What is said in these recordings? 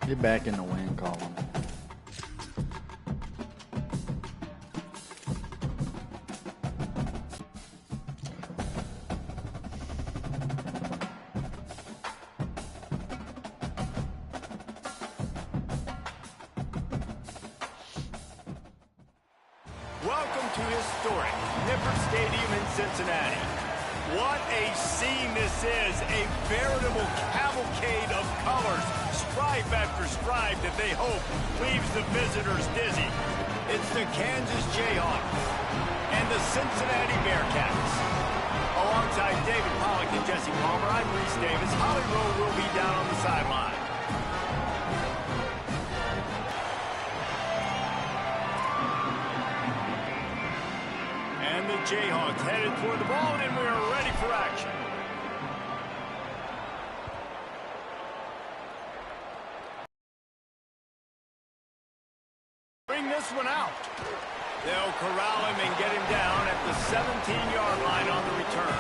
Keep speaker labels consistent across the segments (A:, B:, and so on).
A: Get back in the win column.
B: Welcome to historic Nippert Stadium in Cincinnati. What a scene this is, a veritable cavalcade of colors, stripe after stripe that they hope leaves the visitors dizzy. It's the Kansas Jayhawks and the Cincinnati Bearcats. Alongside David Pollack and Jesse Palmer, I'm Reese Davis. Holly Rowe will be down on the sideline. The Jayhawks headed toward the ball, and we are ready for action. Bring this one out. They'll corral him and get him down at the 17-yard line on the return.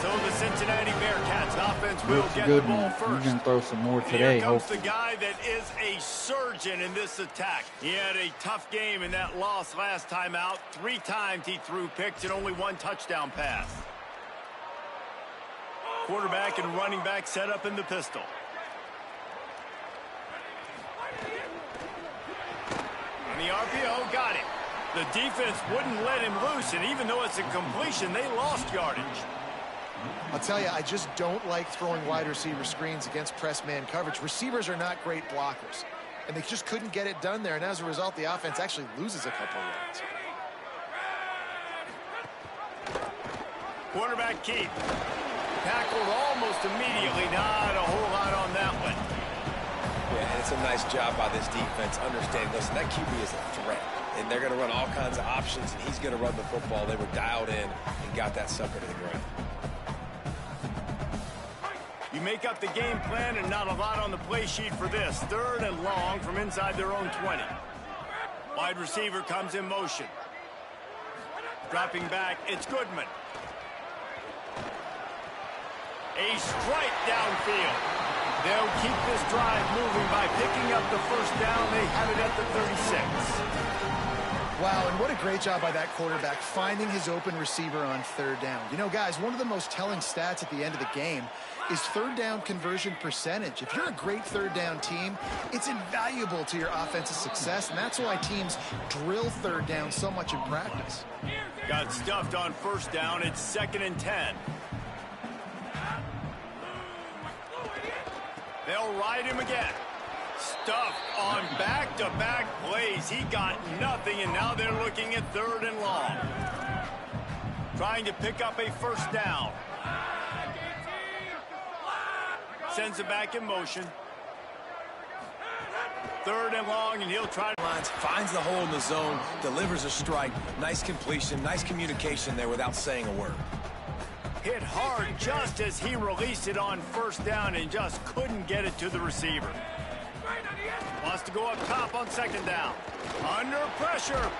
B: So the Cincinnati Bearcats offense will get the ball first.
A: You're going to throw some more today.
B: Here comes the guy that is a surgeon in this attack. He had a tough game in that loss last time out. 3 times he threw picks and only 1 touchdown pass. Quarterback and running back set up in the pistol. On the RPO, got him. The defense wouldn't let him loose, and even though it's a completion, they lost yardage.
C: I'll tell you, I just don't like throwing wide receiver screens against press man coverage. Receivers are not great blockers, and they just couldn't get it done there, and as a result, the offense actually loses a couple yards.
B: Quarterback Keith tackled almost immediately. Not a whole lot on that one.
D: Yeah, and it's a nice job by this defense understanding, listen, that QB is a threat, and they're going to run all kinds of options, and he's going to run the football. They were dialed in and got that sucker to the ground.
B: You make up the game plan, and not a lot on the play sheet for this. 3rd and long from inside their own 20. Wide receiver comes in motion. Dropping back, it's Goodman. A strike downfield. They'll keep this drive moving by picking up the first down. They have it at the 36.
C: Wow, and what a great job by that quarterback finding his open receiver on 3rd down. You know, guys, one of the most telling stats at the end of the game is 3rd down conversion percentage. If you're a great 3rd down team, it's invaluable to your offensive success, and that's why teams drill 3rd down so much in practice.
B: Got stuffed on 1st down. It's 2nd and 10. They'll ride him again. Stuffed on back-to-back plays. He got nothing, and now they're looking at 3rd and long. Trying to pick up a 1st down. Sends it back in motion. 3rd and long, and he'll try to...
D: Finds the hole in the zone, delivers a strike. Nice completion, nice communication there without saying a word.
B: Hit hard just as he released it on 1st down and just couldn't get it to the receiver. Wants to go up top on 2nd down. Under pressure.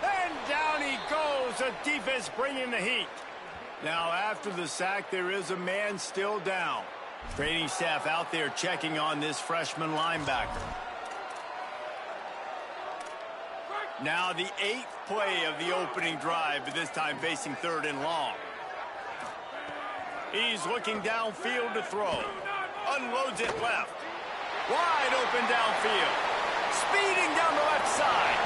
B: And down he goes. The defense bringing the heat. Now after the sack, there is a man still down. Training staff out there checking on this freshman linebacker. Now the 8th play of the opening drive, but this time facing 3rd and long. He's looking downfield to throw. Unloads it left. Wide open downfield. Speeding down the left side.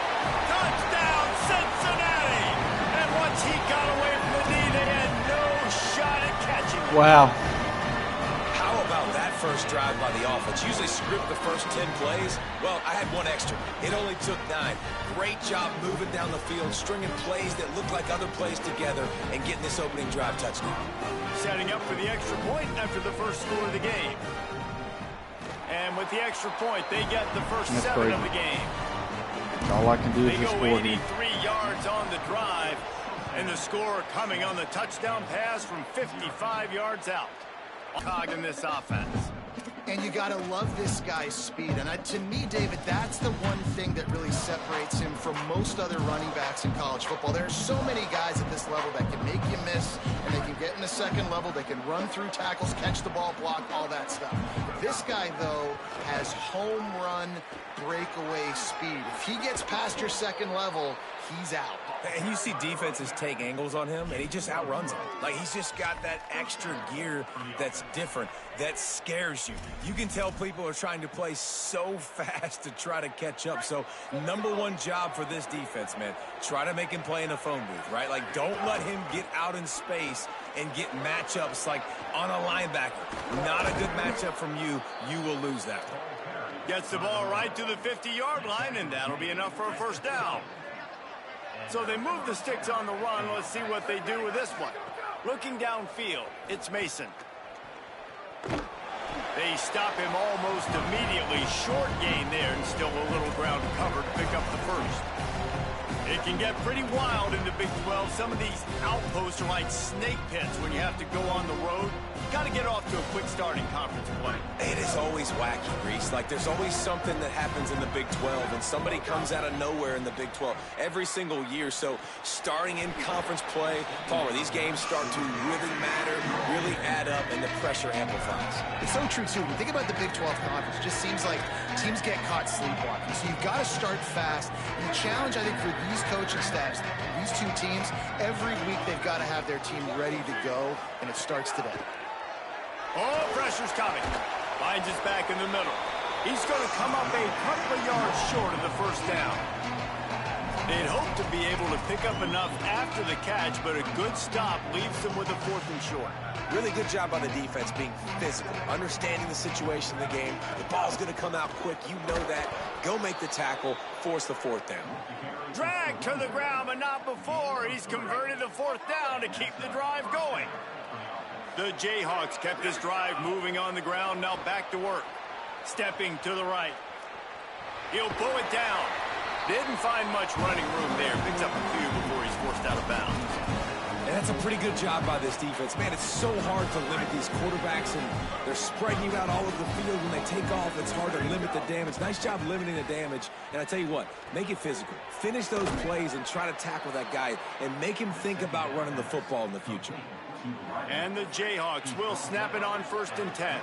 B: Touchdown, Cincinnati! And once he got away from the knee, they had no shot at catching him.
A: Wow.
D: How about that first drive by the offense? Usually script the first 10 plays. Well, I had 1 extra. It only took 9. Great job moving down the field, stringing plays that look like other plays together, and getting this opening drive touchdown.
B: Setting up for the extra point after the first score of the game. And with the extra point, they get the first 7 of the game.
A: All I can do is
B: just
A: score.
B: They go 83 yards on the drive, and the score coming on the touchdown pass from 55 yards out. Cog in this offense.
C: And you got to love this guy's speed. And to me, David, that's the one thing that really separates him from most other running backs in college football. There are so many guys at this level that can make you miss, and they can get in the second level. They can run through tackles, catch the ball, block, all that stuff. This guy, though, has home run breakaway speed. If he gets past your second level, he's out.
D: And you see defenses take angles on him, and he just outruns them. Like, he's just got that extra gear that's different, that scares you. You can tell people are trying to play so fast to try to catch up. So, #1 job for this defense, man. Try to make him play in a phone booth, right? Like, don't let him get out in space and get matchups like on a linebacker. Not a good matchup from you. You will lose that one.
B: Gets the ball right to the 50-yard line, and that'll be enough for a first down. So they move the sticks on the run. Let's see what they do with this one. Looking downfield, it's Mason. They stop him almost immediately. Short gain there, and still a little ground covered to pick up the first. It can get pretty wild in the Big 12. Some of these outposts are like snake pits when you have to go on the road. Got to get off to a quick start in conference play.
D: It is always wacky, Reese. Like, there's always something that happens in the Big 12, and somebody comes out of nowhere in the Big 12 every single year. So, starting in conference play, Palmer, these games start to really matter, really add up, and the pressure amplifies.
C: It's so true, too. When you think about the Big 12 conference, it just seems like teams get caught sleepwalking. So, you've got to start fast. And the challenge, I think, for these coaching staffs, these two teams, every week they've got to have their team ready to go, and it starts today.
B: Oh, pressure's coming. Finds his back in the middle. He's going to come up a couple of yards short of the first down. They'd hope to be able to pick up enough after the catch, but a good stop leaves them with a 4th and short.
D: Really good job by the defense being physical, understanding the situation in the game. The ball's going to come out quick. You know that. Go make the tackle, force the 4th down.
B: Drag to the ground, but not before. He's converted the 4th down to keep the drive going. The Jayhawks kept this drive moving on the ground. Now back to work. Stepping to the right. He'll pull it down. Didn't find much running room there. Picks up a few before he's forced out of bounds.
D: And that's a pretty good job by this defense. Man, it's so hard to limit these quarterbacks, and they're spreading you out all over the field. When they take off, it's hard to limit the damage. Nice job limiting the damage. And I tell you what, make it physical. Finish those plays and try to tackle that guy and make him think about running the football in the future.
B: And the Jayhawks will snap it on 1st and 10.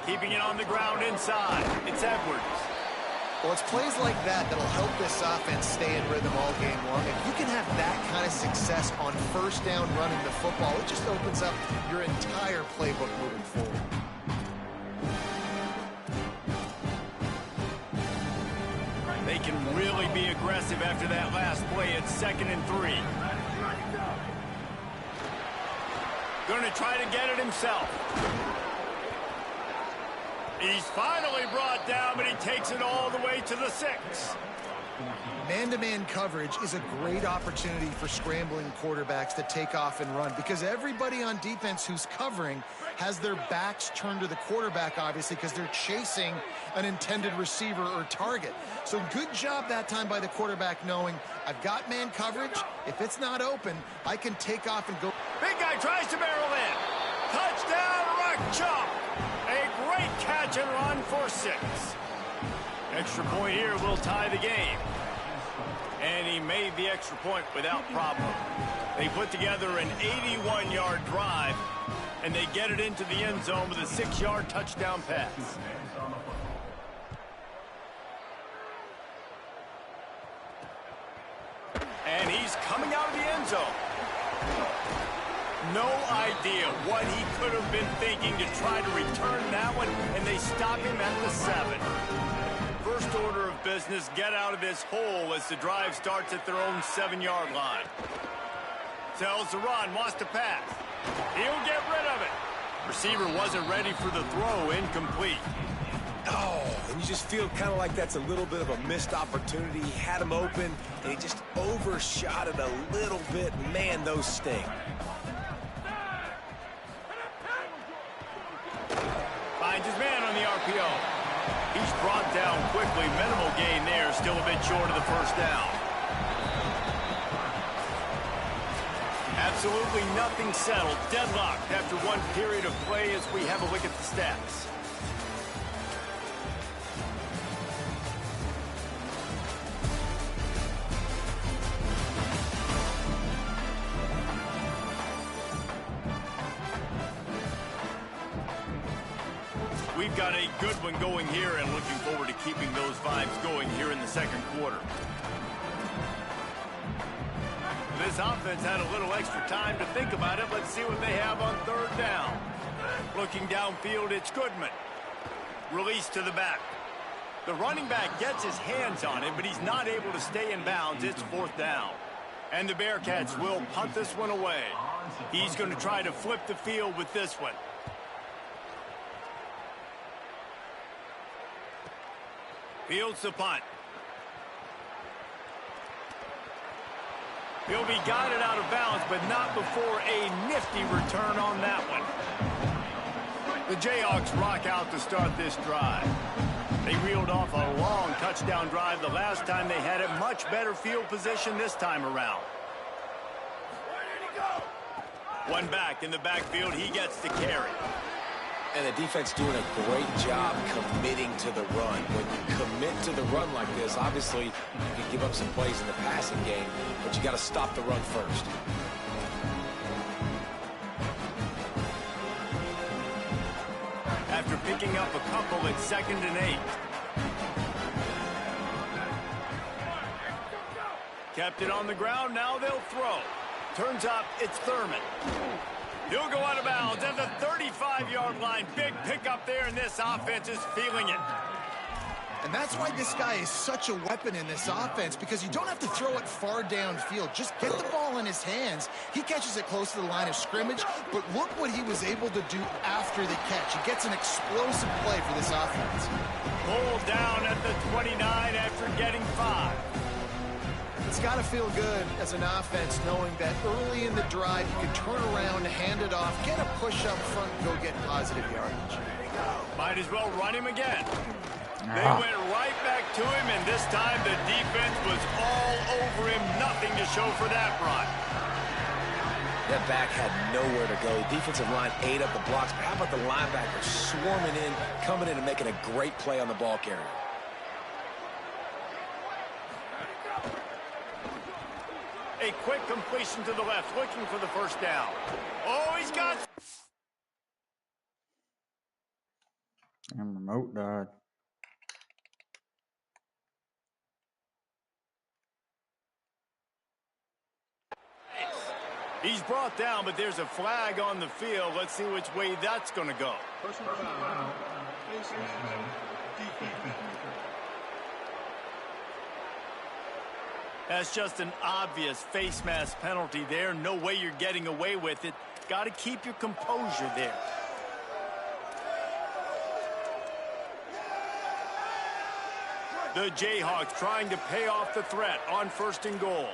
B: Keeping it on the ground inside. It's Edwards.
C: Well, it's plays like that that'll help this offense stay in rhythm all game long. If you can have that kind of success on 1st down running the football, it just opens up your entire playbook moving forward.
B: They can really be aggressive after that last play. It's 2nd and 3. Going to try to get it himself. He's finally brought down, but he takes it all the way to the 6.
C: Man-to-man coverage is a great opportunity for scrambling quarterbacks to take off and run, because everybody on defense who's covering has their backs turned to the quarterback, obviously, because they're chasing an intended receiver or target. So good job that time by the quarterback knowing, I've got man coverage. If it's not open, I can take off and go.
B: Big guy tries to barrel in. Touchdown, Rock Chop. A great catch and run for 6. Extra point here will tie the game. And he made the extra point without problem. They put together an 81-yard drive, and they get it into the end zone with a 6-yard touchdown pass. And he's coming out of the end zone. No idea what he could have been thinking to try to return that one, and they stop him at the 7. First order of business, get out of this hole as the drive starts at their own 7-yard line. Tells the run, wants to pass. He'll get rid of it. Receiver wasn't ready for the throw, incomplete.
D: Oh, and you just feel kind of like that's a little bit of a missed opportunity. He had him open, and he just overshot it a little bit. Man, those sting.
B: Finds his man on the RPO. He's brought down quickly. Minimal gain there. Still a bit short of the first down. Absolutely nothing settled. Deadlocked after one period of play as we have a look at the stats. We've got a good one going here and looking forward to keeping those vibes going here in the second quarter. This offense had a little extra time to think about it. Let's see what they have on third down. Looking downfield, it's Goodman. Release to the back. The running back gets his hands on it, but he's not able to stay in bounds. It's fourth down. And the Bearcats will punt this one away. He's going to try to flip the field with this one. Fields the punt. He'll be guided out of bounds, but not before a nifty return on that one. The Jayhawks rock out to start this drive. They reeled off a long touchdown drive the last time they had it. Much better field position this time around. One back in the backfield. He gets the carry.
D: And the defense doing a great job committing to the run. When you commit to the run like this, obviously you can give up some plays in the passing game, but you got to stop the run first.
B: After picking up a couple, it's 2nd and 8. Kept it on the ground, now they'll throw. Turns up, it's Thurman. He'll go out of bounds at the 35-yard line. Big pickup there, and this offense is feeling it.
C: And that's why this guy is such a weapon in this offense, because you don't have to throw it far downfield. Just get the ball in his hands. He catches it close to the line of scrimmage, but look what he was able to do after the catch. He gets an explosive play for this offense.
B: Pulled down at the 29 after getting 5.
C: It's got to feel good as an offense knowing that early in the drive you can turn around, hand it off, get a push up front, and go get positive yardage.
B: Might as well run him again. They went right back to him, and this time the defense was all over him. Nothing to show for that run.
D: That back had nowhere to go. The defensive line ate up the blocks, but how about the linebackers swarming in, coming in and making a great play on the ball carrier?
B: A quick completion to the left, looking for the first down. Oh, he's got...
A: And remote died.
B: He's brought down, but there's a flag on the field. Let's see which way that's going to go.
E: Personal foul, face mask, defense.
B: That's just an obvious face mask penalty there. No way you're getting away with it. Got to keep your composure there. The Jayhawks trying to pay off the threat on 1st and goal.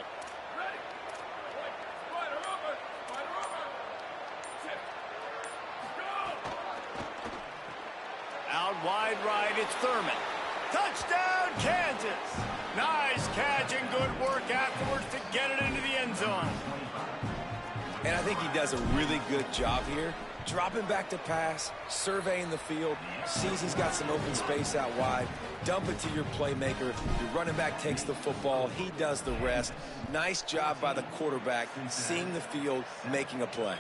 B: Out wide right, it's Thurman. Touchdown, Kansas! Nice catch and good work afterwards to get it into the end zone.
D: And I think he does a really good job here. Dropping back to pass, surveying the field, sees he's got some open space out wide, dump it to your playmaker. Your running back takes the football, he does the rest. Nice job by the quarterback, seeing the field, making a play.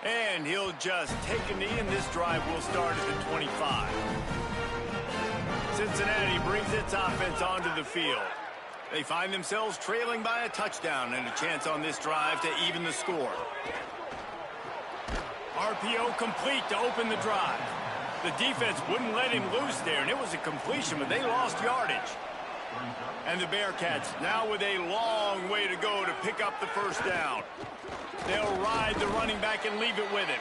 B: And he'll just take a knee, and this drive will start at the 25. Cincinnati brings its offense onto the field. They find themselves trailing by a touchdown and a chance on this drive to even the score. RPO complete to open the drive. The defense wouldn't let him loose there, and it was a completion, but they lost yardage. And the Bearcats now with a long way to go to pick up the first down. They'll ride the running back and leave it with him.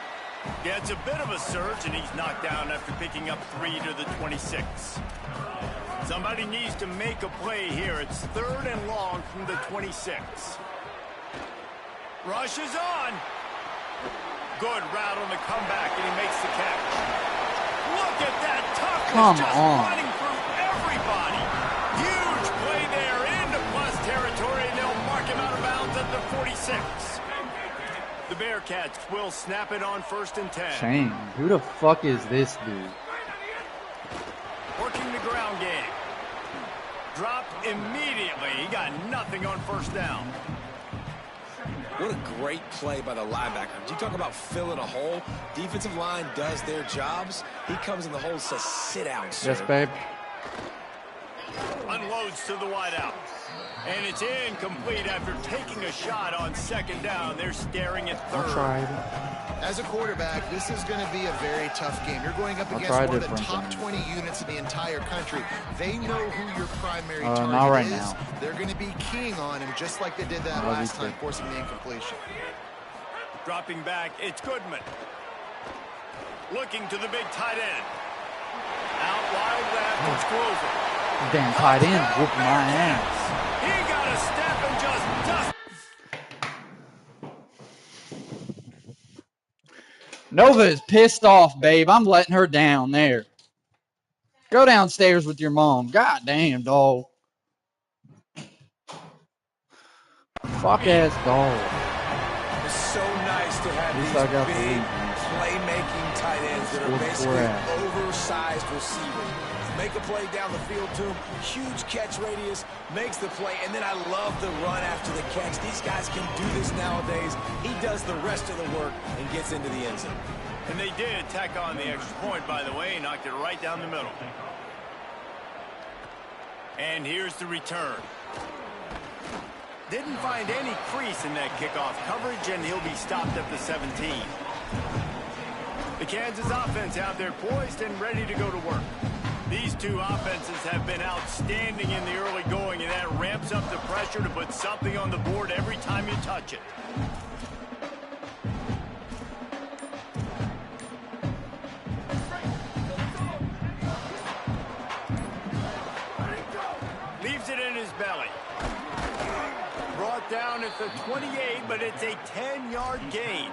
B: Gets a bit of a surge, and he's knocked down after picking up 3 to the 26. Somebody needs to make a play here. It's 3rd and long from the 26. Rush is on. Good route on the comeback, and he makes the catch. Look at that toughness, just running through everybody. Huge play there into plus territory, and they'll mark him out of bounds at the 46. The Bearcats will snap it on 1st and 10.
A: Shane, who the fuck is this dude?
B: Working the ground game. Dropped immediately. He got nothing on 1st down.
D: What a great play by the linebacker. You talk about filling a hole. Defensive line does their jobs. He comes in the hole and says, sit down, sir.
A: Yes, babe.
B: Unloads to the wideout. And it's incomplete after taking a shot on 2nd down. They're staring at 3rd.
A: I tried.
C: As a quarterback, this is going to be a very tough game. You're going up against one of the top 20 units in the entire country. They know who your primary target is.
A: Now.
C: They're going to be keying on him just like they did that last time, forcing the incompletion.
B: Dropping back, it's Goodman. Looking to the big tight end. Out wide left, it's Grover.
A: Damn tight end whooping my ass.
B: He got a step and just dust.
A: Nova is pissed off, babe. I'm letting her down there. Go downstairs with your mom. God damn, dog. Fuck ass dog.
D: It's so nice to have these big playmaking tight ends that are basically oversized receivers. Make a play down the field to him. Huge catch radius, makes the play, and then I love the run after the catch. These guys can do this nowadays. He does the rest of the work and gets into the end zone.
B: And they did tack on the extra point, by the way, knocked it right down the middle. And here's the return. Didn't find any crease in that kickoff coverage, and he'll be stopped at the 17. The Kansas offense out there poised and ready to go to work. These two offenses have been outstanding in the early going, and that ramps up the pressure to put something on the board every time you touch it. Leaves it in his belly. Brought down at the 28, but it's a 10-yard gain.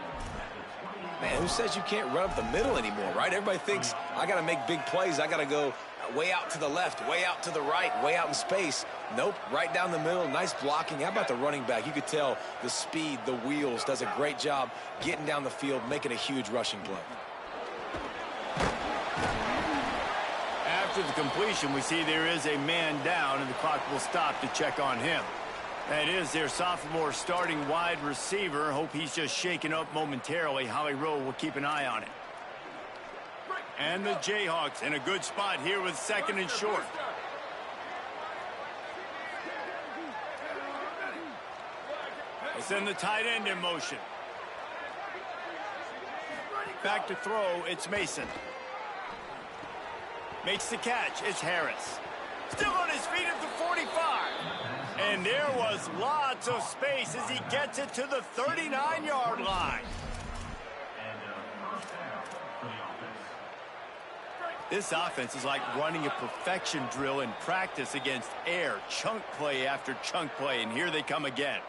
D: Man, who says you can't run up the middle anymore, right? Everybody thinks, I got to make big plays. I got to go way out to the left, way out to the right, way out in space. Nope, right down the middle. Nice blocking. How about the running back? You could tell the speed, the wheels, does a great job getting down the field, making a huge rushing play.
B: After the completion, we see there is a man down, and the clock will stop to check on him. That is their sophomore starting wide receiver. Hope he's just shaken up momentarily. Holly Rowe will keep an eye on it. And the Jayhawks in a good spot here with 2nd and short. They send the tight end in motion. Back to throw, it's Mason. Makes the catch, it's Harris. Still on his feet at the 45. And there was lots of space as he gets it to the 39-yard line. This offense is like running a perfection drill in practice against air. Chunk play after chunk play, and here they come again.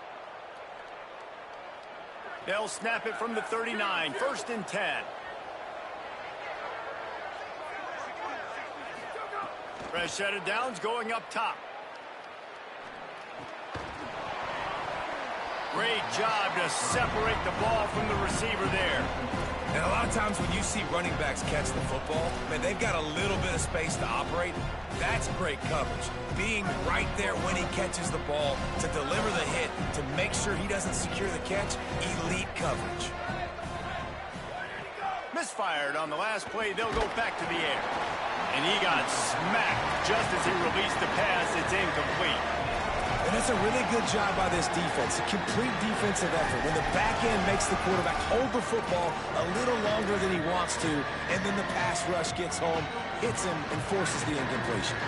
B: They'll snap it from the 39, 1st and 10. Fresh set of downs going up top. Great job to separate the ball from the receiver there.
D: And a lot of times when you see running backs catch the football, man, they've got a little bit of space to operate. That's great coverage. Being right there when he catches the ball to deliver the hit, to make sure he doesn't secure the catch, elite coverage.
B: Misfired on the last play. They'll go back to the air. And he got smacked just as he released the pass. It's incomplete.
D: And that's a really good job by this defense, a complete defensive effort. When the back end makes the quarterback hold the football a little longer than he wants to, and then the pass rush gets home, hits him, and forces the incompletion.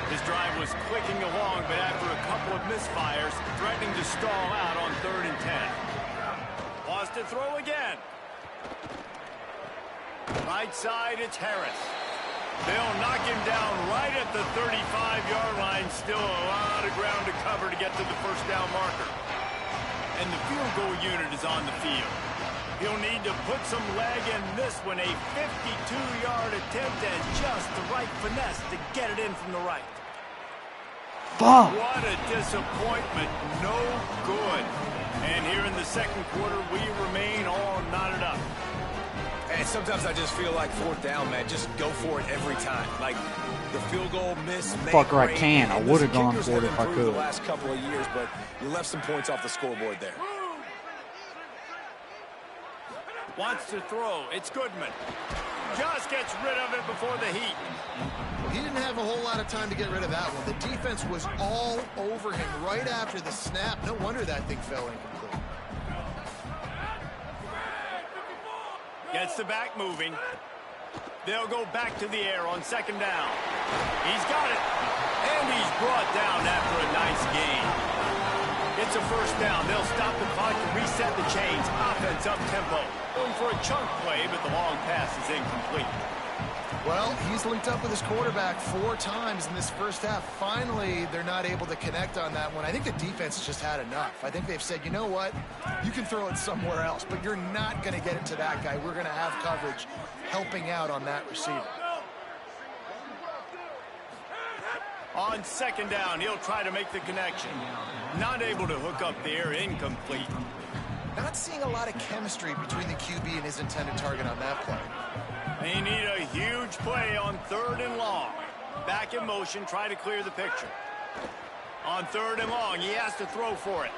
B: His drive was clicking along, but after a couple of misfires, threatening to stall out on 3rd and 10. Lost to throw again. Right side, it's Harris. They'll knock him down right at the 35-yard line. Still a lot of ground to cover to get to the 1st down marker. And the field goal unit is on the field. He'll need to put some leg in this one. A 52-yard attempt and just the right finesse to get it in from the right.
A: Fuck.
B: What a disappointment. No good. And here in the second quarter, we remain all knotted up.
D: And sometimes I just feel like fourth down, man. Just go for it every time. Like the field goal miss.
A: Fucker, I can. I would have gone for it if I could.
D: The last couple of years, but you left some points off the scoreboard there.
B: Wants to throw. It's Goodman. Just gets rid of it before the heat.
C: He didn't have a whole lot of time to get rid of that one. The defense was all over him right after the snap. No wonder that thing fell incomplete.
B: Gets the back moving. They'll go back to the air on second down. He's got it. And he's brought down after a nice gain. It's a first down. They'll stop the clock to reset the chains. Offense up tempo. Going for a chunk play, but the long pass is incomplete.
C: Well, he's linked up with his quarterback 4 times in this first half. Finally, they're not able to connect on that one. I think the defense has just had enough. I think they've said, you know what? You can throw it somewhere else, but you're not going to get it to that guy. We're going to have coverage helping out on that receiver.
B: On second down, he'll try to make the connection. Not able to hook up there, incomplete.
C: Not seeing a lot of chemistry between the QB and his intended target on that play.
B: They need a huge play on third and long. Back in motion, try to clear the picture. On third and long, he has to throw for it.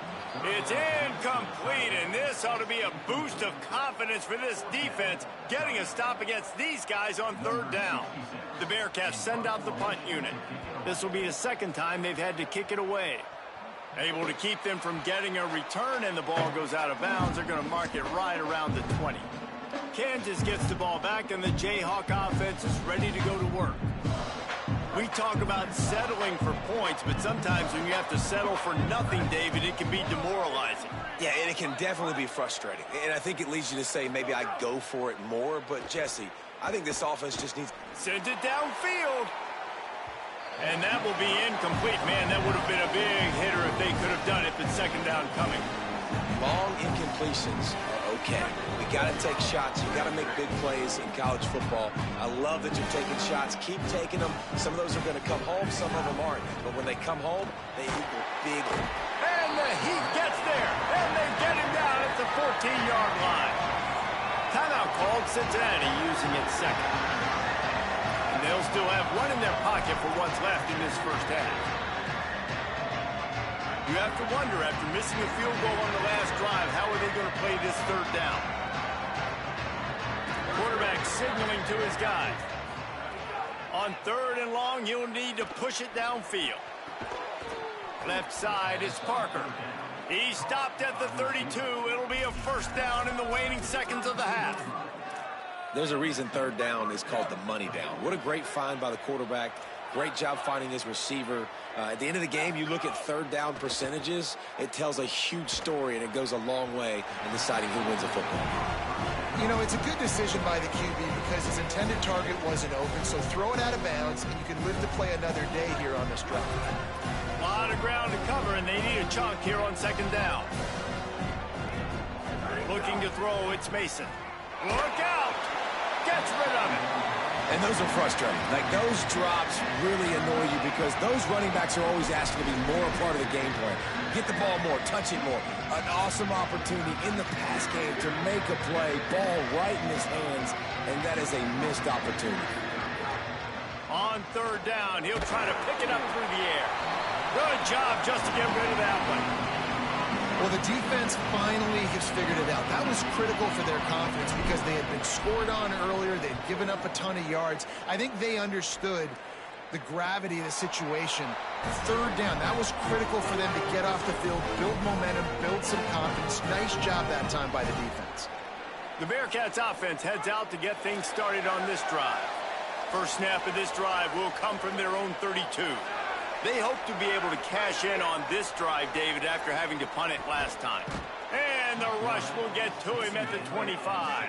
B: It's incomplete, and this ought to be a boost of confidence for this defense, getting a stop against these guys on third down. The Bearcats send out the punt unit. This will be the second time they've had to kick it away. Able to keep them from getting a return, and the ball goes out of bounds. They're going to mark it right around the 20. Kansas gets the ball back, and the Jayhawk offense is ready to go to work. We talk about settling for points, but sometimes when you have to settle for nothing, David, it can be demoralizing.
D: Yeah, and it can definitely be frustrating. And I think it leads you to say maybe I go for it more. But, Jesse, I think this offense just needs...
B: Sends it downfield. And that will be incomplete. Man, that would have been a big hitter if they could have done it, but second down coming.
D: Long incompletions are okay. We got to take shots. You got to make big plays in college football. I love that you're taking shots. Keep taking them. Some of those are going to come home. Some of them aren't. But when they come home, they equal big.
B: And the Heat gets there. And they get him down at the 14-yard line. Timeout called. Cincinnati using it second. And they'll still have one in their pocket for what's left in this first half. You have to wonder, after missing a field goal on the last drive, how are they going to play this third down? Quarterback signaling to his guys. On third and long, you'll need to push it downfield. Left side is Parker. He stopped at the 32. It'll be a first down in the waning seconds of the half.
D: There's a reason third down is called the money down. What a great find by the quarterback. Great job finding his receiver. At the end of the game, you look at third down percentages. It tells a huge story, and it goes a long way in deciding who wins a football game.
C: You know, it's a good decision by the QB because his intended target wasn't open, so throw it out of bounds, and you can live to play another day here on this drive.
B: A lot of ground to cover, and they need a chunk here on second down. Looking to throw, it's Mason. Look out! Gets rid of it.
D: And those are frustrating. Like, those drops really annoy you because those running backs are always asking to be more a part of the game plan. Get the ball more, touch it more. An awesome opportunity in the pass game to make a play, ball right in his hands, and that is a missed opportunity.
B: On third down, he'll try to pick it up through the air. Good job just to get rid of that one.
C: Well, the defense finally has figured it out. That was critical for their confidence because they had been scored on earlier. They'd given up a ton of yards. I think they understood the gravity of the situation. Third down, that was critical for them to get off the field, build momentum, build some confidence. Nice job that time by the defense.
B: The Bearcats offense heads out to get things started on this drive. First snap of this drive will come from their own 32. They hope to be able to cash in on this drive, David, after having to punt it last time. And the rush will get to him at the 25.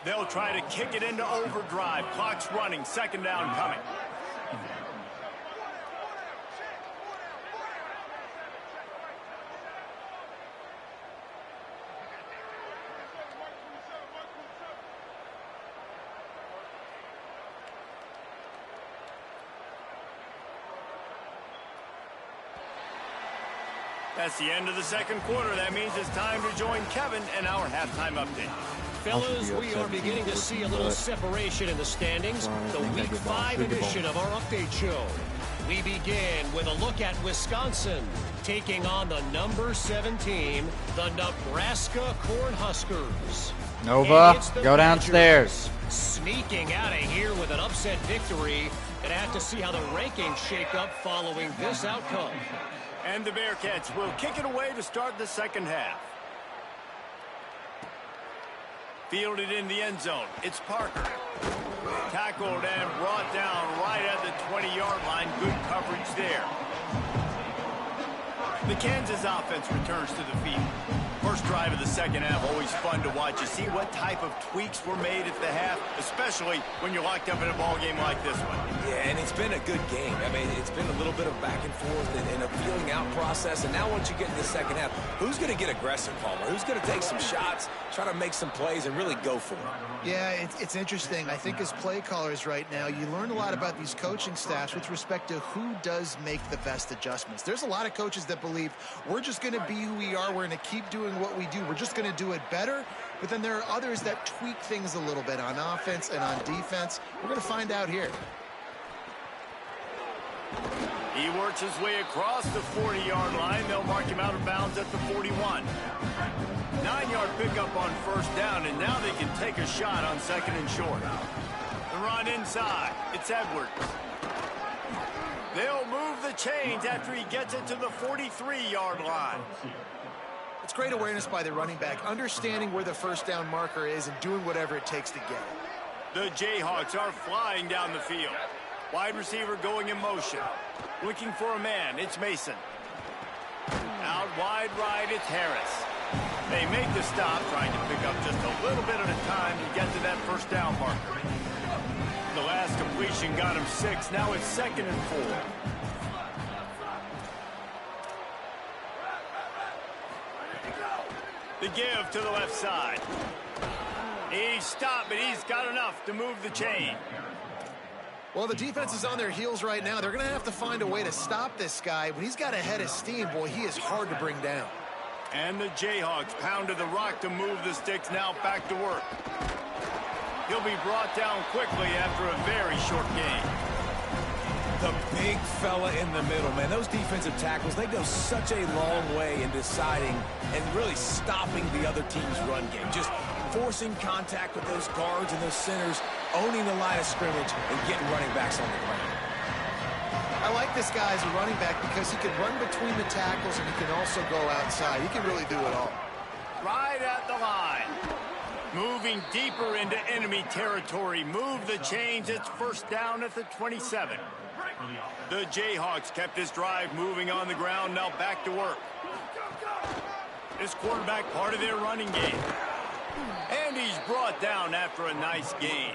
B: They'll try to kick it into overdrive. Clock's running. Second down coming. That's the end of the second quarter. That means it's time to join Kevin and our halftime update.
F: Fellas, we are beginning to see a little separation in the standings. The Week 5 edition of our update show. We begin with a look at Wisconsin taking on the number 7 team, the Nebraska Cornhuskers.
A: Nova, go downstairs.
F: Sneaking out of here with an upset victory. Gonna have to see how the rankings shake up following this outcome.
B: And the Bearcats will kick it away to start the second half. Fielded in the end zone. It's Parker. Tackled and brought down right at the 20-yard line. Good coverage there. The Kansas offense returns to the field. First drive of the second half, always fun to watch. You see what type of tweaks were made at the half, especially when you're locked up in a ball game like this one.
D: Yeah, and it's been a good game. I mean, it's been a little bit of back and forth and a feeling out process. And now once you get in the second half, who's going to get aggressive, Palmer? Who's going to take some shots, try to make some plays, and really go for it?
C: Yeah, it's interesting. I think as play callers right now, you learn a lot about these coaching staffs with respect to who does make the best adjustments. There's a lot of coaches that believe we're just going to be who we are. We're going to keep doing what we do. We're just going to do it better. But then there are others that tweak things a little bit on offense and on defense. We're going to find out here.
B: He works his way across the 40-yard line. They'll mark him out of bounds at the 41. 9-yard pickup on first down, and now they can take a shot on second and short. The run inside. It's Edwards. They'll move the chains after he gets it to the 43-yard line.
C: It's great awareness by the running back, understanding where the first down marker is and doing whatever it takes to get it.
B: The Jayhawks are flying down the field. Wide receiver going in motion. Looking for a man. It's Mason. Out wide right, it's Harris. They make the stop, trying to pick up just a little bit at a time to get to that first down marker. The last completion got him 6. Now it's second and 4. The give to the left side. He stopped, but he's got enough to move the chain.
C: Well, the defense is on their heels right now. They're going to have to find a way to stop this guy. When he's got a head of steam, boy, he is hard to bring down.
B: And the Jayhawks pounded the rock to move the sticks. Now back to work. He'll be brought down quickly after a very short game.
D: The big fella in the middle, man. Those defensive tackles, they go such a long way in deciding and really stopping the other team's run game. Just forcing contact with those guards and those centers, owning the line of scrimmage, and getting running backs on the ground.
C: I like this guy as a running back because he can run between the tackles and he can also go outside. He can really do it all.
B: Right at the line. Moving deeper into enemy territory. Move the chains. It's first down at the 27. The Jayhawks kept this drive moving on the ground. Now back to work. This quarterback part of their running game. And he's brought down after a nice gain.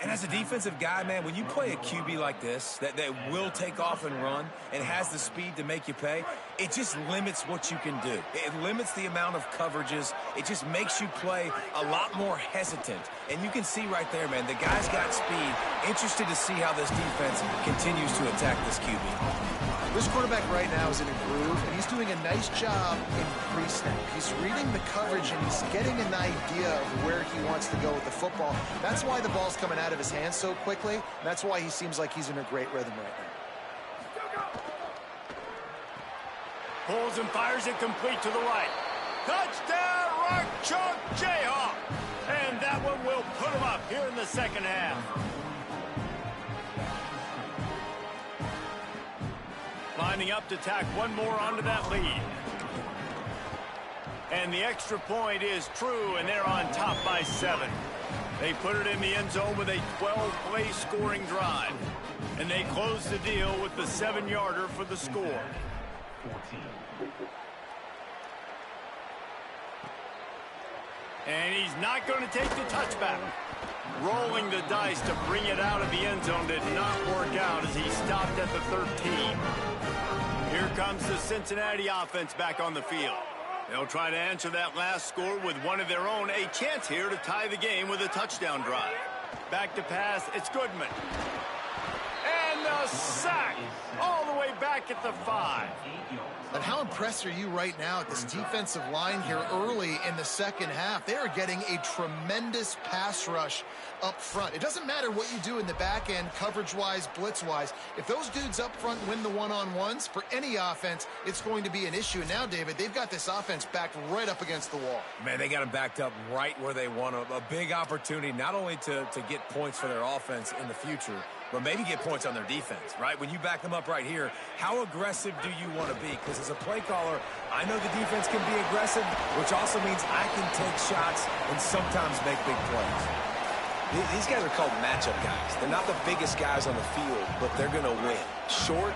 D: And as a defensive guy, man, when you play a QB like this, that will take off and run and has the speed to make you pay, it just limits what you can do. It limits the amount of coverages. It just makes you play a lot more hesitant. And you can see right there, man, the guy's got speed. Interested to see how this defense continues to attack this QB.
C: This quarterback right now is in a groove, and he's doing a nice job in pre-snap. He's reading the coverage, and he's getting an idea of where he wants to go with the football. That's why the ball's coming out of his hands so quickly. That's why he seems like he's in a great rhythm right now.
B: Pulls and fires it complete to the right. Touchdown, Rock Chalk Jayhawk! And that one will put him up here in the second half. Lining up to tack one more onto that lead. And the extra point is true, and they're on top by 7. They put it in the end zone with a 12-play scoring drive. And they close the deal with the 7-yarder for the score. And he's not going to take the touchback. Rolling the dice to bring it out of the end zone did not work out as he stopped at the 13. Here comes the Cincinnati offense back on the field. They'll try to answer that last score with one of their own. A chance here to tie the game with a touchdown drive. Back to pass, it's Goodman. And the sack all the way back at the 5.
C: And how impressed are you right now at this defensive line here early in the second half? They are getting a tremendous pass rush up front. It doesn't matter what you do in the back end, coverage-wise, blitz-wise. If those dudes up front win the one-on-ones, for any offense, it's going to be an issue. And now, David, they've got this offense backed right up against the wall.
D: Man, they got them backed up right where they want them. A big opportunity not only to get points for their offense in the future, but maybe get points on their defense, right? When you back them up right here, how aggressive do you want to be? Because as a play caller, I know the defense can be aggressive, which also means I can take shots and sometimes make big plays. These guys are called matchup guys. They're not the biggest guys on the field, but they're going to win. Short,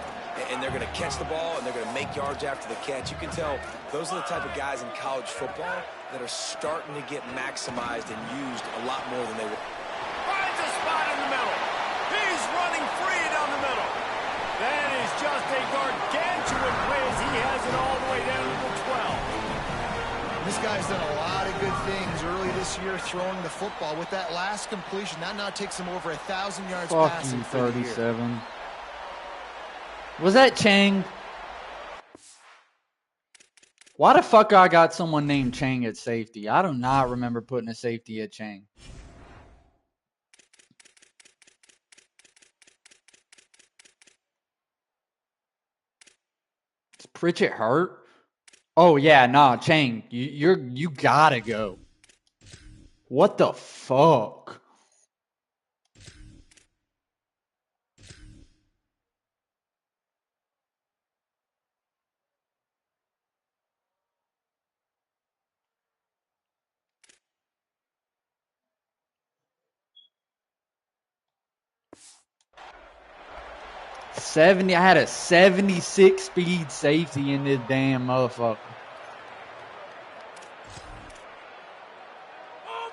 D: and they're going to catch the ball, and they're going to make yards after the catch. You can tell those are the type of guys in college football that are starting to get maximized and used a lot more than they were.
B: Finds a spot in the middle. He's running free down the middle. That is just a gargantuan play as he has it all the way down to the 12.
C: This guy's done a lot of good things early this year throwing the football. With that last completion, that now takes him over 1,000 yards passing for the year.
A: 37. Was that Chang? Why the fuck I got someone named Chang at safety? I do not remember putting a safety at Chang. Is Pritchett hurt? Oh yeah, nah, Chang, you gotta go. What the fuck? I had a 76 speed safety in this damn motherfucker.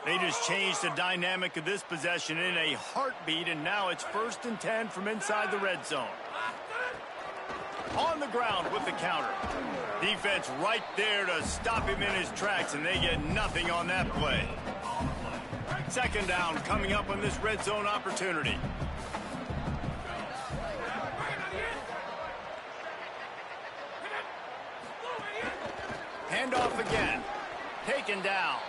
B: They just changed the dynamic of this possession in a heartbeat, and now it's 1st and 10 from inside the red zone. On the ground with the counter. Defense right there to stop him in his tracks, and they get nothing on that play. 2nd down coming up on this red zone opportunity. Handoff again. Taken down.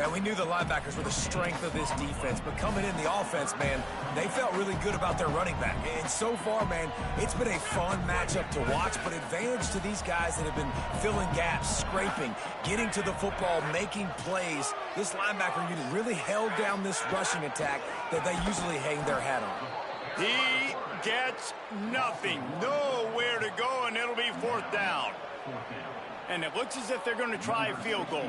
D: And we knew the linebackers were the strength of this defense, but coming in the offense, man, they felt really good about their running back. And so far, man, it's been a fun matchup to watch, but advantage to these guys that have been filling gaps, scraping, getting to the football, making plays. This linebacker unit really held down this rushing attack that they usually hang their hat on.
B: He gets nothing. Nowhere to go, and it'll be 4th down. And it looks as if they're going to try a field goal.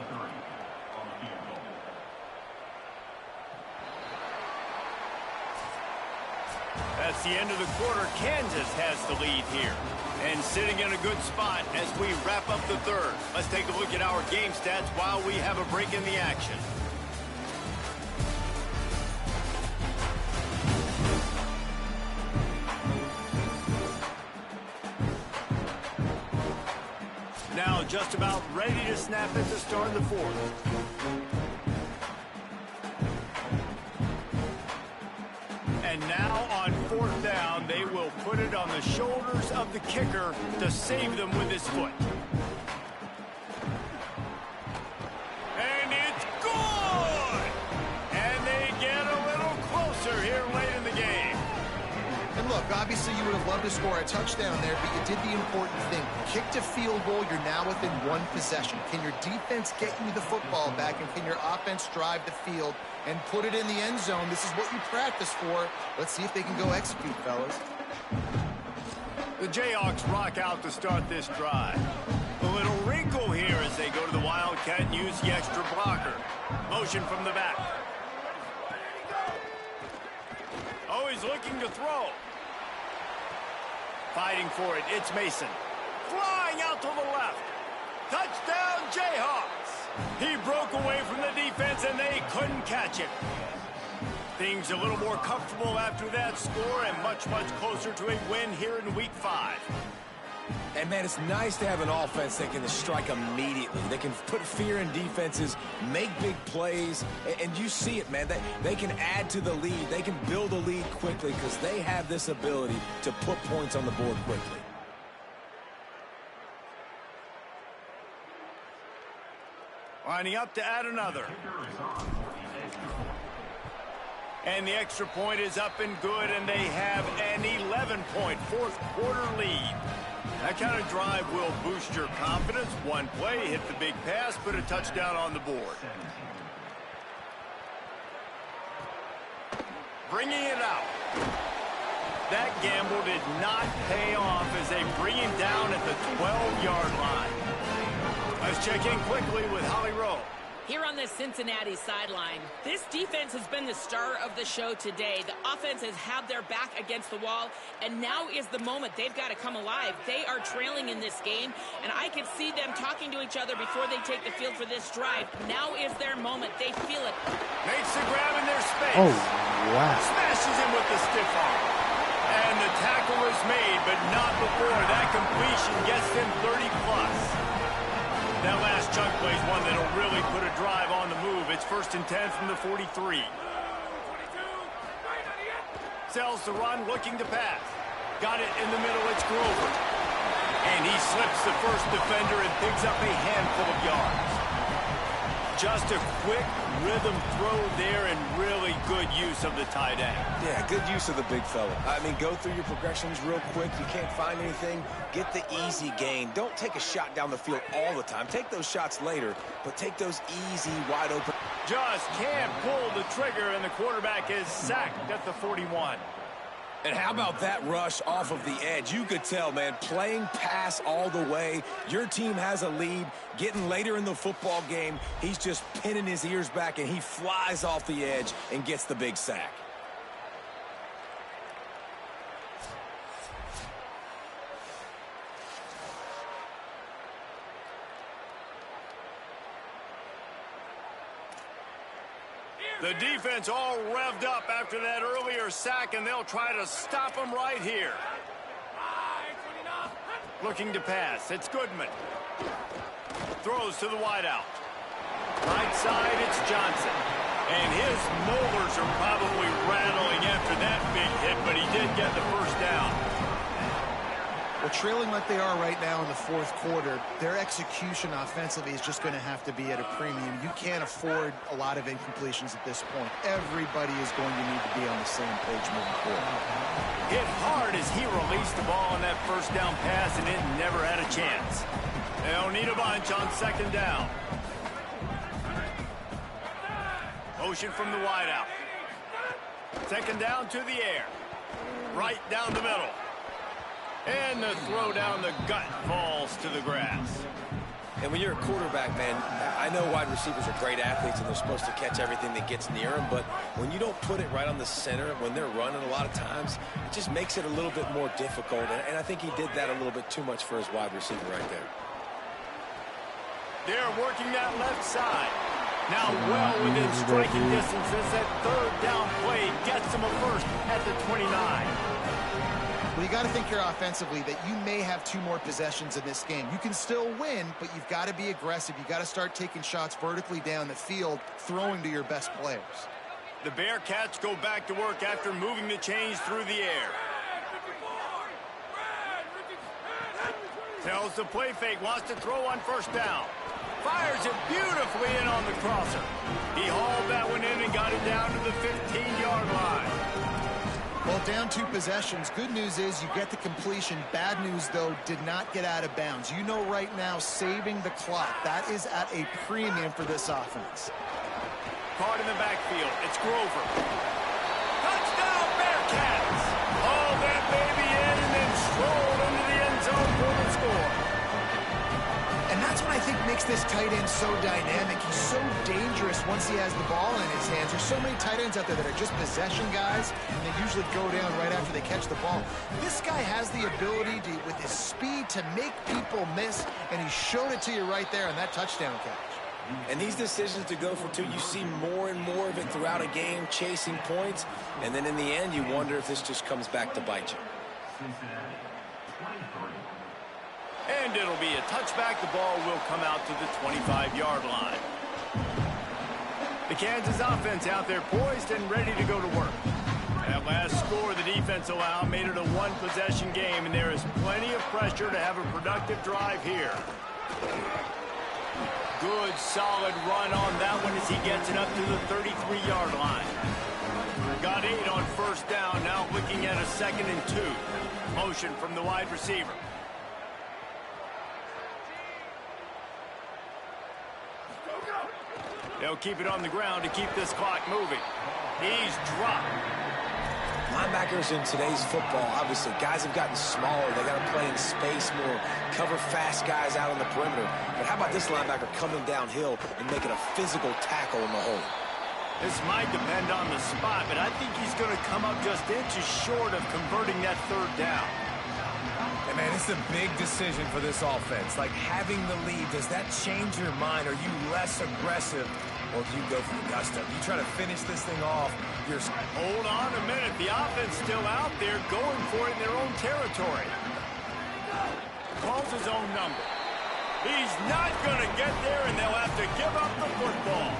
B: That's the end of the quarter. Kansas has the lead here. And sitting in a good spot as we wrap up the 3rd. Let's take a look at our game stats while we have a break in the action. Now just about ready to snap at the start of the 4th. And now on 4th down, they will put it on the shoulders of the kicker to save them with his foot. And it's good! And they get a little closer here late in the game.
C: And look, obviously you would have loved to score a touchdown there, but you did the important thing. Kicked a field goal, you're now within 1 possession. Can your defense get you the football back, and can your offense drive the field and put it in the end zone? This is what you practice for. Let's see if they can go execute, fellas.
B: The Jayhawks rock out to start this drive. A little wrinkle here as they go to the Wildcat and use the extra blocker. Motion from the back. Oh, he's looking to throw. Fighting for it, it's Mason. Flying out to the left. Touchdown, Jayhawks. He broke away from the defense, and they couldn't catch it. Things a little more comfortable after that score, and much, much closer to a win here in Week 5.
D: And, man, it's nice to have an offense that can strike immediately. They can put fear in defenses, make big plays, and you see it, man. They can add to the lead. They can build a lead quickly because they have this ability to put points on the board quickly.
B: Lining up to add another. And the extra point is up and good, and they have an 11-point fourth quarter lead. That kind of drive will boost your confidence. One play, hit the big pass, put a touchdown on the board. Bringing it out. That gamble did not pay off as they bring him down at the 12-yard line. Let's check in quickly with Holly Rowe.
G: Here on the Cincinnati sideline, this defense has been the star of the show today. The offense has had their back against the wall, and now is the moment they've got to come alive. They are trailing in this game, and I can see them talking to each other before they take the field for this drive. Now is their moment. They feel it.
B: Makes the grab in their space.
A: Oh, wow.
B: Smashes him with the stiff arm. And the tackle is made, but not before that completion gets them 30+. That last chunk plays one that'll really put a drive on the move. It's 1st and 10 from the 43. Sells the run, looking to pass. Got it in the middle, it's Grover. And he slips the first defender and picks up a handful of yards. Just a quick rhythm throw there and really good use of the tight end.
D: Yeah, good use of the big fella. I mean, go through your progressions real quick. You can't find anything. Get the easy gain. Don't take a shot down the field all the time. Take those shots later, but take those easy, wide open.
B: Just can't pull the trigger, and the quarterback is sacked at the 41.
D: And how about that rush off of the edge? You could tell, man, playing pass all the way. Your team has a lead. Getting later in the football game, he's just pinning his ears back, and he flies off the edge and gets the big sack.
B: The defense all revved up after that earlier sack, and they'll try to stop him right here. Looking to pass. It's Goodman. Throws to the wideout. Right side, it's Johnson. And his molars are probably rattling after that big hit, but he did get the first down.
C: Well, trailing like they are right now in the fourth quarter, their execution offensively is just going to have to be at a premium. You can't afford a lot of incompletions at this point. Everybody is going to need to be on the same page moving forward.
B: Hit hard as he released the ball on that first down pass, and it never had a chance. They'll need a bunch on 2nd down. Motion from the wideout. 2nd down to the air. Right down the middle. And the throw down the gut falls to the grass.
D: And when you're a quarterback, man, I know wide receivers are great athletes and they're supposed to catch everything that gets near them, but when you don't put it right on the center, when they're running a lot of times, it just makes it a little bit more difficult. And I think he did that a little bit too much for his wide receiver right there.
B: They're working that left side. Now well within striking distance as that 3rd down play gets them a first at the 29.
C: Well, you got to think here offensively that you may have 2 more possessions in this game. You can still win, but you've got to be aggressive. You got to start taking shots vertically down the field, throwing to your best players.
B: The Bearcats go back to work after moving the chains through the air. Tells the play fake, wants to throw on 1st down. Fires it beautifully in on the crosser. He hauled that one in and got it down to the 15-yard line.
C: Well, down 2 possessions. Good news is you get the completion. Bad news, though, did not get out of bounds. You know right now, saving the clock, that is at a premium for this offense.
B: Caught in the backfield. It's Grover. Touchdown, Bearcats! Hauled that baby in and then strolled into the end zone for the score.
C: And that's what I think makes this tight end so dynamic. He's so dangerous once he has the ball in his hands. There's so many tight ends out there that are just possession guys, and they usually go down right after they catch the ball. This guy has the ability to, with his speed, to make people miss, and he showed it to you right there on that touchdown catch.
D: And these decisions to go for 2, you see more and more of it throughout a game, chasing points, and then in the end, you wonder if this just comes back to bite you.
B: And it'll be a touchback. The ball will come out to the 25-yard line. The Kansas offense out there poised and ready to go to work. That last score the defense allowed made it a 1-possession game, and there is plenty of pressure to have a productive drive here. Good, solid run on that one as he gets it up to the 33-yard line. Got 8 on first down, now looking at a 2nd and 2. Motion from the wide receiver. They'll keep it on the ground to keep this clock moving. He's dropped.
D: Linebackers in today's football, obviously, guys have gotten smaller. They got to play in space more, cover fast guys out on the perimeter. But how about this linebacker coming downhill and making a physical tackle in the hole?
B: This might depend on the spot, but I think he's going to come up just inches short of converting that 3rd down.
D: Hey, man, it's a big decision for this offense. Like, having the lead, does that change your mind? Are you less aggressive, or do you go for the gusto? You try to finish this thing off.
B: Hold on a minute. The offense still out there going for it in their own territory. Calls his own number. He's not going to get there, and they'll have to give up the football.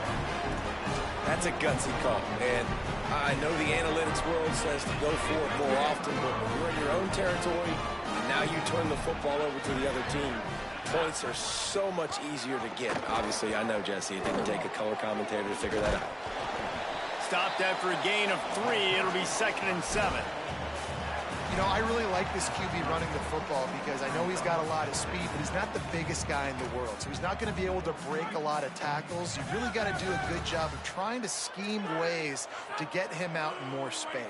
D: That's a gutsy call, and I know the analytics world says to go for it more often, but when you're in your own territory, and now you turn the football over to the other team, points are so much easier to get. Obviously, I know, Jesse, it didn't take a color commentator to figure that out.
B: Stopped after a gain of 3. It'll be 2nd and 7.
C: You know, I really like this QB running the football because I know he's got a lot of speed, but he's not the biggest guy in the world. So he's not going to be able to break a lot of tackles. You really got to do a good job of trying to scheme ways to get him out in more space.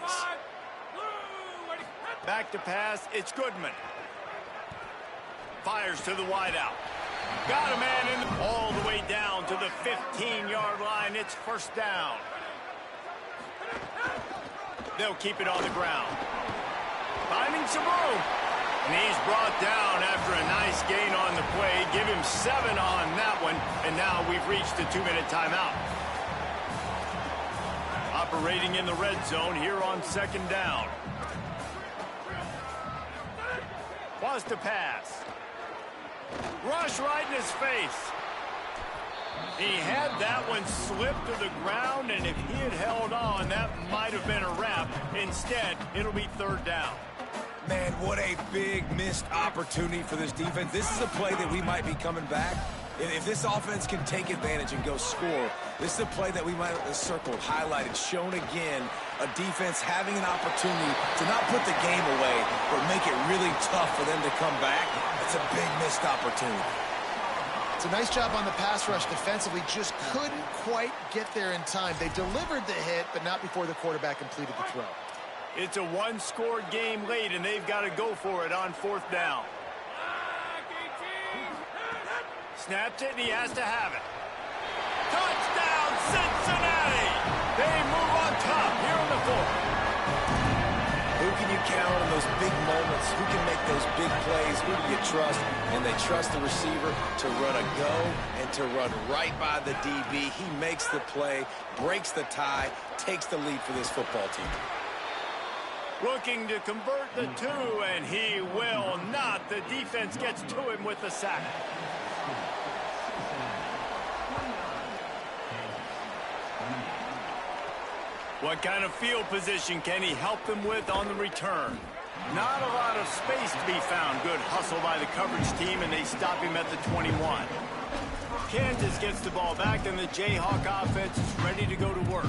B: Back to pass. It's Goodman. Fires to the wideout. Got a man in all the way down to the 15-yard line. It's 1st down. They'll keep it on the ground. Finding some room. And he's brought down after a nice gain on the play. Give him 7 on that one. And now we've reached the 2-minute timeout. Operating in the red zone here on 2nd down. Wants to pass. Rush right in his face. He had that one slip to the ground, and if he had held on, that might have been a wrap. Instead, it'll be 3rd down.
D: Man, what a big missed opportunity for this defense. This is a play that we might be coming back. If this offense can take advantage and go score, this is a play that we might have circled, highlighted, shown again. A defense having an opportunity to not put the game away, but make it really tough for them to come back. It's a big missed opportunity.
C: It's a nice job on the pass rush defensively. Just couldn't quite get there in time. They delivered the hit, but not before the quarterback completed the throw.
B: It's a one-score game late, and they've got to go for it on 4th down. Snaps it, and he has to have it. Touchdown, Cincinnati! They move on top here in the 4th.
D: Who can you count on those big moments? Who can make those big plays? Who do you trust? And they trust the receiver to run a go and to run right by the DB. He makes the play, breaks the tie, takes the lead for this football team.
B: Looking to convert the 2, and he will not. The defense gets to him with the sack. What kind of field position can he help them with on the return? Not a lot of space to be found. Good hustle by the coverage team, and they stop him at the 21. Kansas gets the ball back, and the Jayhawk offense is ready to go to work.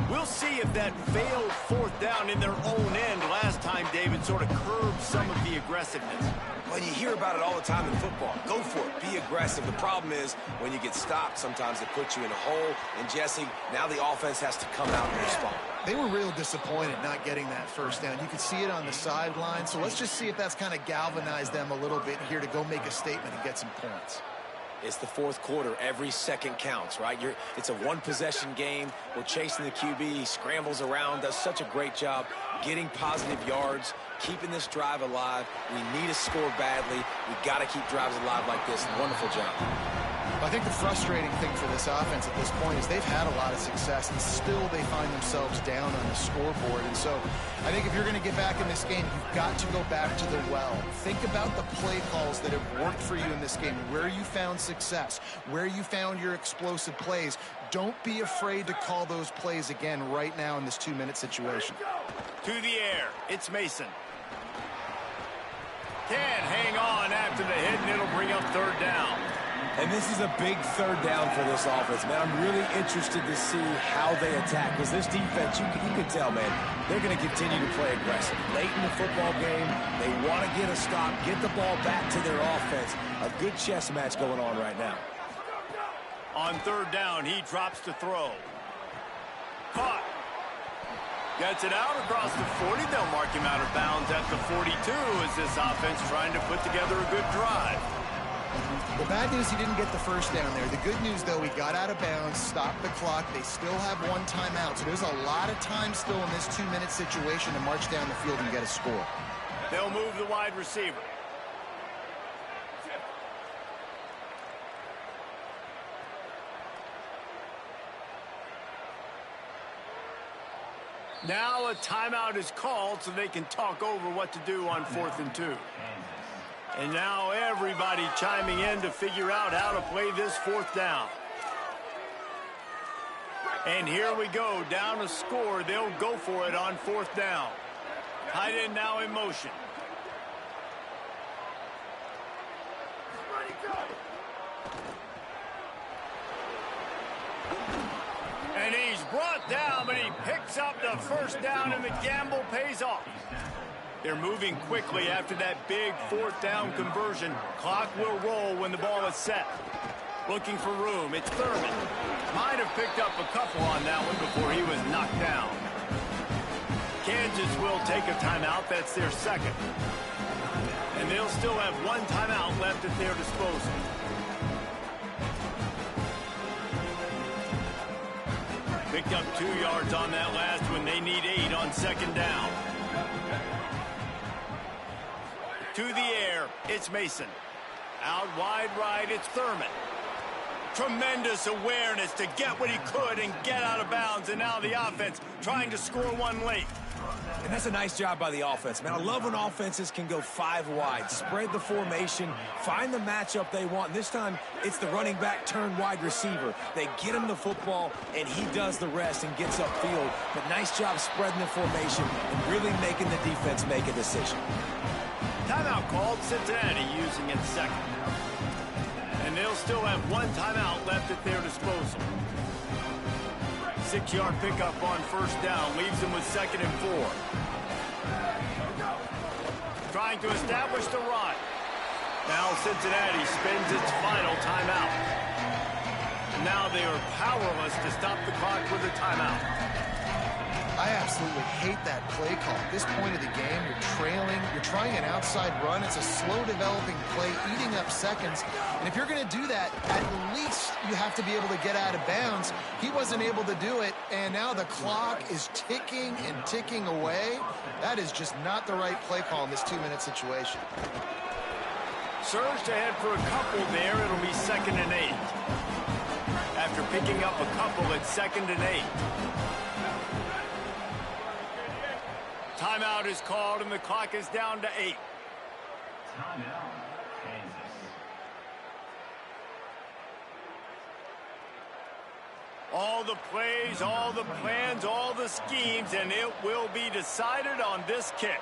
B: We'll see if that failed 4th down in their own end last time, David, sort of curbed some of the aggressiveness.
D: Well, you hear about it all the time in football. Go for it. Be aggressive. The problem is when you get stopped, sometimes it puts you in a hole. And, Jesse, now the offense has to come out and respond.
C: They were real disappointed not getting that 1st down. You could see it on the sideline. So let's just see if that's kind of galvanized them a little bit here to go make a statement and get some points.
D: It's the 4th quarter. Every second counts, right? It's a one-possession game. We're chasing the QB. He scrambles around, does such a great job getting positive yards, keeping this drive alive. We need to score badly. We've got to keep drives alive like this. Wonderful job.
C: I think the frustrating thing for this offense at this point is they've had a lot of success, and still they find themselves down on the scoreboard. And so I think if you're going to get back in this game, you've got to go back to the well. Think about the play calls that have worked for you in this game, where you found success, where you found your explosive plays. Don't be afraid to call those plays again right now in this 2-minute situation.
B: To the air, it's Mason. Can't hang on after the hit, and it'll bring up 3rd down.
D: And this is a big third down for this offense, man. I'm really interested to see how they attack. Because this defense, you can tell, man, they're going to continue to play aggressive. Late in the football game, they want to get a stop, get the ball back to their offense. A good chess match going on right now.
B: On third down, he drops to throw. Caught. Gets it out across the 40. They'll mark him out of bounds at the 42 as this offense trying to put together a good drive.
C: The bad news, he didn't get the first down there. The good news, though, he got out of bounds, stopped the clock. They still have one timeout, so there's a lot of time still in this 2-minute situation to march down the field and get a score.
B: They'll move the wide receiver. Now a timeout is called so they can talk over what to do on 4th and 2. And now everybody chiming in to figure out how to play this 4th down. And here we go, down a score. They'll go for it on 4th down. Tight end now in motion. And he's brought down, but he picks up the first down, and the gamble pays off. They're moving quickly after that big 4th down conversion. Clock will roll when the ball is set. Looking for room. It's Thurman. Might have picked up a couple on that one before he was knocked down. Kansas will take a timeout. That's their second. And they'll still have one timeout left at their disposal. Picked up 2 yards on that last one. They need 8 on second down. To the air, it's Mason. Out wide right, it's Thurman. Tremendous awareness to get what he could and get out of bounds. And now the offense trying to score one late.
D: And that's a nice job by the offense, man. I love when offenses can go 5 wide, spread the formation, find the matchup they want. And this time, it's the running back turned wide receiver. They get him the football, and he does the rest and gets upfield. But nice job spreading the formation and really making the defense make a decision.
B: Timeout called, Cincinnati using its second. And they'll still have one timeout left at their disposal. 6-yard pickup on first down, leaves them with 2nd and 4. Trying to establish the run. Now Cincinnati spends its final timeout. Now they are powerless to stop the clock with a timeout.
C: I absolutely hate that play call. At this point of the game, you're trailing, you're trying an outside run. It's a slow developing play, eating up seconds. And if you're going to do that, at least you have to be able to get out of bounds. He wasn't able to do it, and now the clock is ticking and ticking away. That is just not the right play call in this 2-minute situation.
B: Surged ahead for a couple there. It'll be 2nd and 8. After picking up a couple, it's 2nd and 8. Timeout is called, and the clock is down to 8.
E: Timeout, Kansas.
B: All the plays, all the plans, all the schemes, and it will be decided on this kick.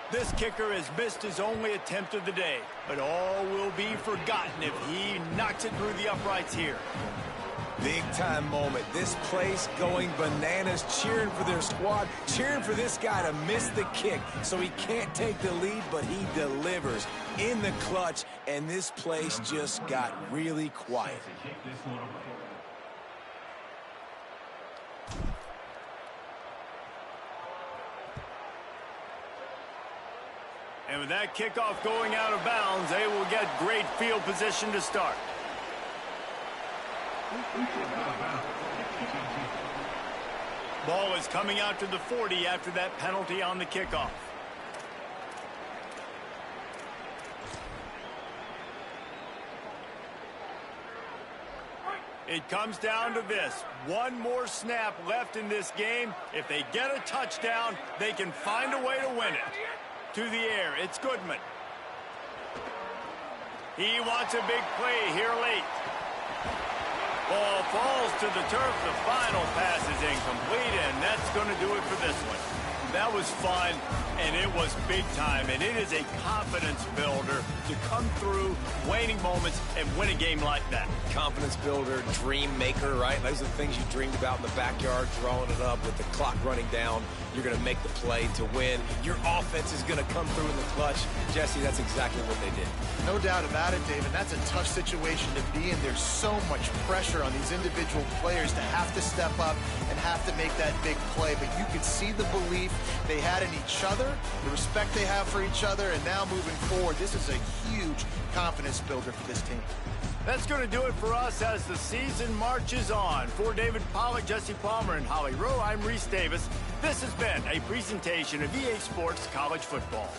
B: This kicker has missed his only attempt of the day, but all will be forgotten if he knocks it through the uprights here.
D: Big-time moment. This place going bananas, cheering for their squad, cheering for this guy to miss the kick so he can't take the lead, but he delivers in the clutch, and this place just got really quiet.
B: And with that kickoff going out of bounds, they will get great field position to start. Ball is coming out to the 40 after that penalty on the kickoff. It comes down to this. One more snap left in this game. If they get a touchdown, they can find a way to win it. To the air, it's Goodman. He wants a big play here late. Ball falls to the turf. The final pass is incomplete, and that's going to do it for this one. That was fun, and it was big time, and it is a confidence builder to come through waning moments and win a game like that.
D: Confidence builder, dream maker, right? Those are the things you dreamed about in the backyard, drawing it up with the clock running down. You're going to make the play to win. Your offense is going to come through in the clutch. Jesse, that's exactly what they did.
C: No doubt about it, David. That's a tough situation to be in. There's so much pressure on these individual players to have to step up and have to make that big play. But you could see the belief they had in each other, the respect they have for each other, and now moving forward, this is a huge confidence builder for this team.
B: That's going to do it for us as the season marches on. For David Pollack, Jesse Palmer, and Holly Rowe, I'm Reese Davis. This has been a presentation of EA Sports College Football.